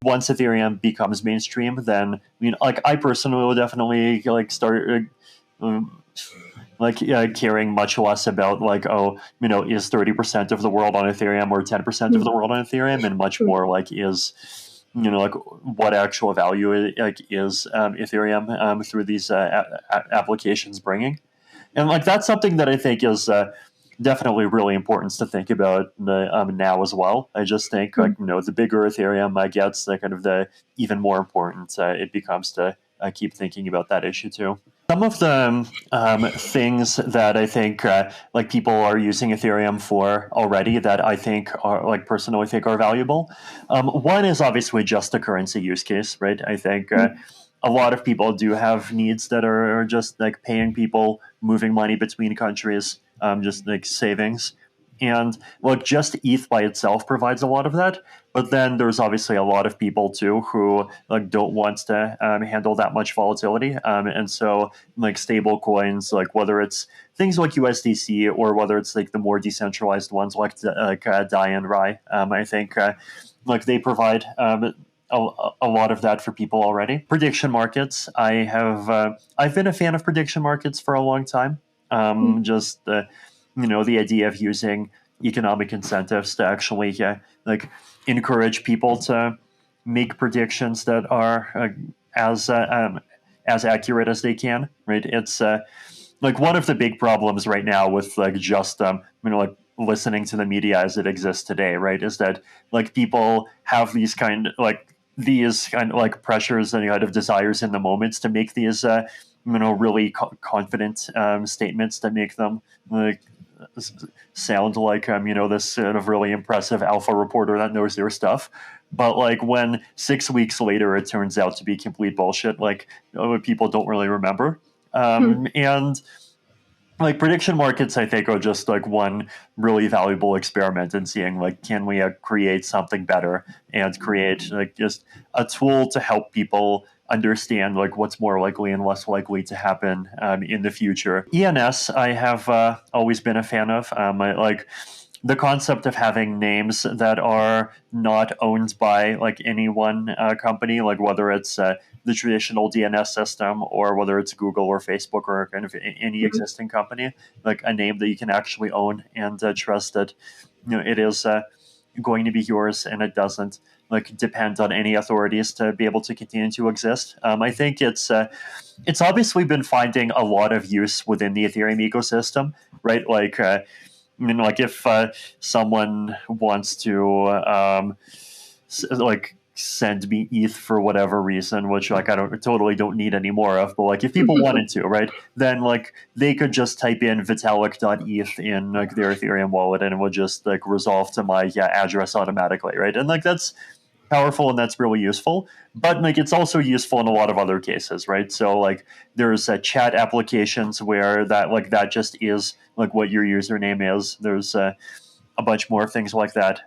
once Ethereum becomes mainstream, then like I personally will definitely like start caring much less about like, oh, is 30% of the world on Ethereum or 10% of the world on Ethereum, and much more like is like what actual value is Ethereum through these applications bringing. And like that's something that I think is definitely really important to think about now as well. I just think like the bigger Ethereum gets, the kind of the even more important it becomes to keep thinking about that issue too. Some of the things that I think like people are using Ethereum for already that I think are like personally think are valuable. One is obviously just a currency use case, right? I think a lot of people do have needs that are just like paying people, moving money between countries, just like savings. And like just ETH by itself provides a lot of that. But then there's obviously a lot of people too who like don't want to handle that much volatility. And so like stable coins, like whether it's things like USDC or whether it's like the more decentralized ones like DAI and RAI, I think like they provide a lot of that for people already. Prediction markets. I've been a fan of prediction markets for a long time. Just the idea of using economic incentives to actually like encourage people to make predictions that are as accurate as they can. Right. It's like one of the big problems right now with like just like listening to the media as it exists today. Right. Is that like people have these kind of like pressures and kind of desires in the moments to make these really confident statements that make them like sound like this sort of really impressive alpha reporter that knows their stuff. But like when 6 weeks later it turns out to be complete bullshit, like people don't really remember. And like prediction markets, I think, are just like one really valuable experiment in seeing like, can we create something better and create like just a tool to help people understand like what's more likely and less likely to happen in the future. ENS, I have always been a fan of. I like the concept of having names that are not owned by like any one company, like whether it's the traditional DNS system or whether it's Google or Facebook or kind of any existing company, like a name that you can actually own and trust that it is going to be yours and it doesn't like depend on any authorities to be able to continue to exist. I think it's obviously been finding a lot of use within the Ethereum ecosystem, right? Like like if someone wants to like send me ETH for whatever reason, which like I totally don't need any more of, but like if people wanted to, right, then like they could just type in Vitalik.eth in like their Ethereum wallet and it would just like resolve to my address automatically, right? And like that's powerful and that's really useful, but like it's also useful in a lot of other cases, right? So like there's chat applications where that just is like what your username is. There's a bunch more things like that.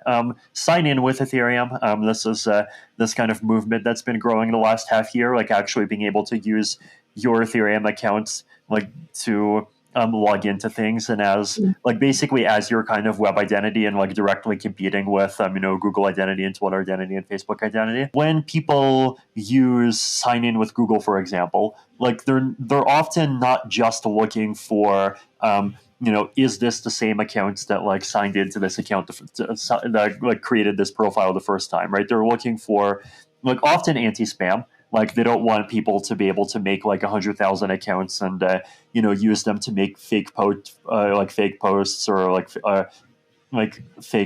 Sign in with Ethereum. This is this kind of movement that's been growing the last half year, like actually being able to use your Ethereum accounts like to log into things and as like basically as your kind of web identity and like directly competing with Google identity and Twitter identity and Facebook identity. When people use sign in with Google, for example, like they're often not just looking for is this the same accounts that like signed into this account that like created this profile the first time, right? They're looking for like often anti-spam. Like they don't want people to be able to make like 100,000 accounts and use them to make fake posts or like fake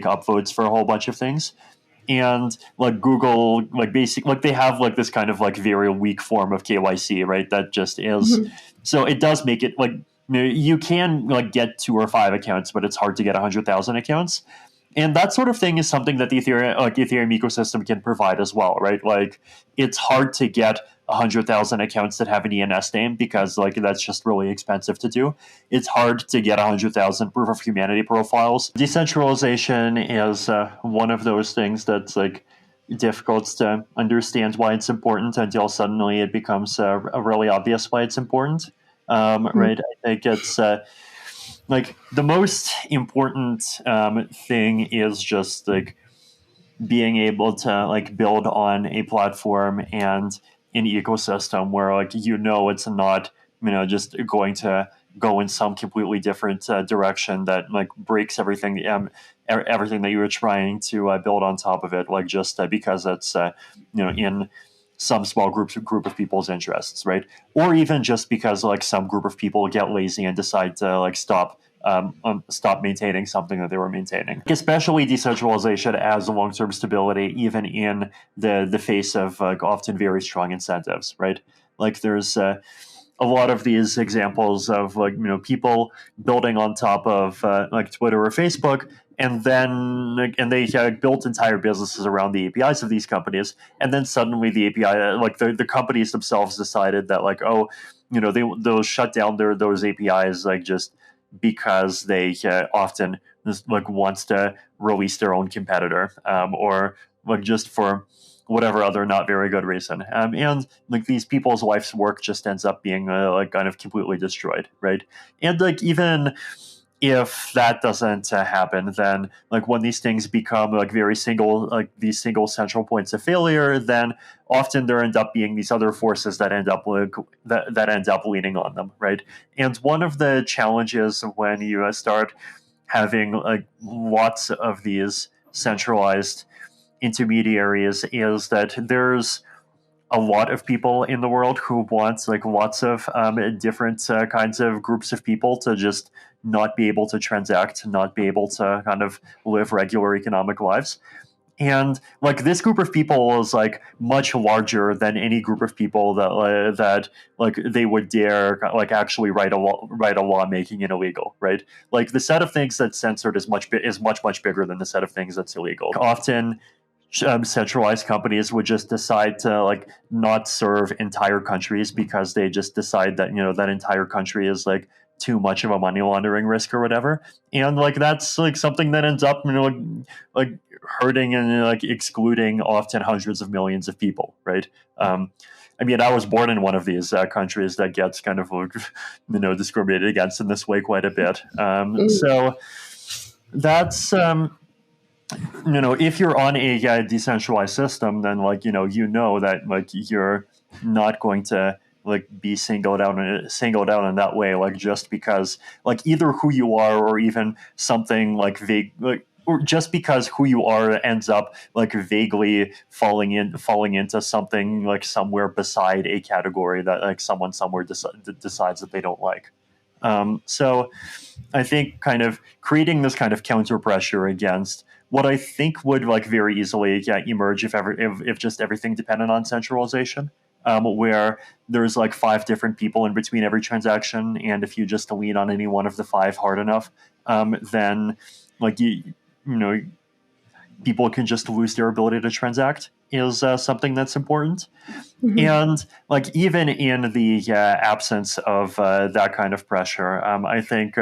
upvotes for a whole bunch of things. And like Google, like they have like this kind of like very weak form of KYC, right? That just is. So it does make it like you can like get 2 or 5 accounts, but it's hard to get 100,000 accounts. And that sort of thing is something that the Ethereum ecosystem can provide as well, right? Like it's hard to get 100,000 accounts that have an ENS name because like that's just really expensive to do. It's hard to get 100,000 proof of humanity profiles. Decentralization is one of those things that's like difficult to understand why it's important until suddenly it becomes really obvious why it's important. Right? I think it's like the most important thing is just like being able to like build on a platform and an ecosystem where like it's not just going to go in some completely different direction that like breaks everything that you were trying to build on top of it, like just because it's in some small group of people's interests, right? Or even just because like some group of people get lazy and decide to like stop maintaining something that they were maintaining. Especially decentralization as a long-term stability, even in the face of like often very strong incentives, right? Like there's a lot of these examples of like people building on top of like Twitter or Facebook, and then and they built entire businesses around the APIs of these companies, and then suddenly the API like the companies themselves decided that like they'll shut down those APIs like just because they often just like wants to release their own competitor, or like just for whatever other not very good reason. And like these people's life's work just ends up being like kind of completely destroyed, right? And like even if that doesn't happen, then like when these things become like these single central points of failure, then often there end up being these other forces that end up that end up leaning on them, right? And one of the challenges when you start having like lots of these centralized intermediaries is that there's a lot of people in the world who want like lots of different kinds of groups of people to just not be able to transact, not be able to kind of live regular economic lives. And like this group of people is like much larger than any group of people that like they would dare like actually write a law making it illegal, right? Like the set of things that's censored is much bigger than the set of things that's illegal. Often centralized companies would just decide to like not serve entire countries because they just decide that that entire country is like too much of a money laundering risk or whatever, and like that's like something that ends up like hurting and like excluding often hundreds of millions of people, right? I mean, I was born in one of these countries that gets kind of discriminated against in this way quite a bit. So that's if you're on a decentralized system, then like that like you're not going to like be singled out in that way, like just because like either who you are or even something like vague, like or just because who you are ends up like vaguely falling into something like somewhere beside a category that like someone somewhere decides that they don't like. So I think kind of creating this kind of counter pressure against what I think would like very easily emerge if just everything depended on centralization, where there's like five different people in between every transaction, and if you just lean on any one of the five hard enough, then like you know people can just lose their ability to transact is something that's important. Mm-hmm. And like even in the absence of that kind of pressure, I think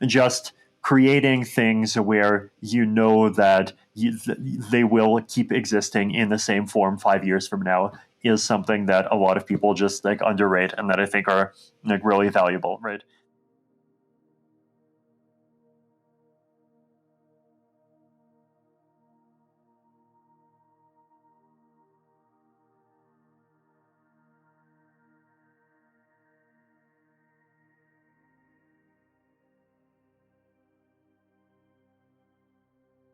just creating things where that they will keep existing in the same form 5 years from now is something that a lot of people just like underrate and that I think are like really valuable, right?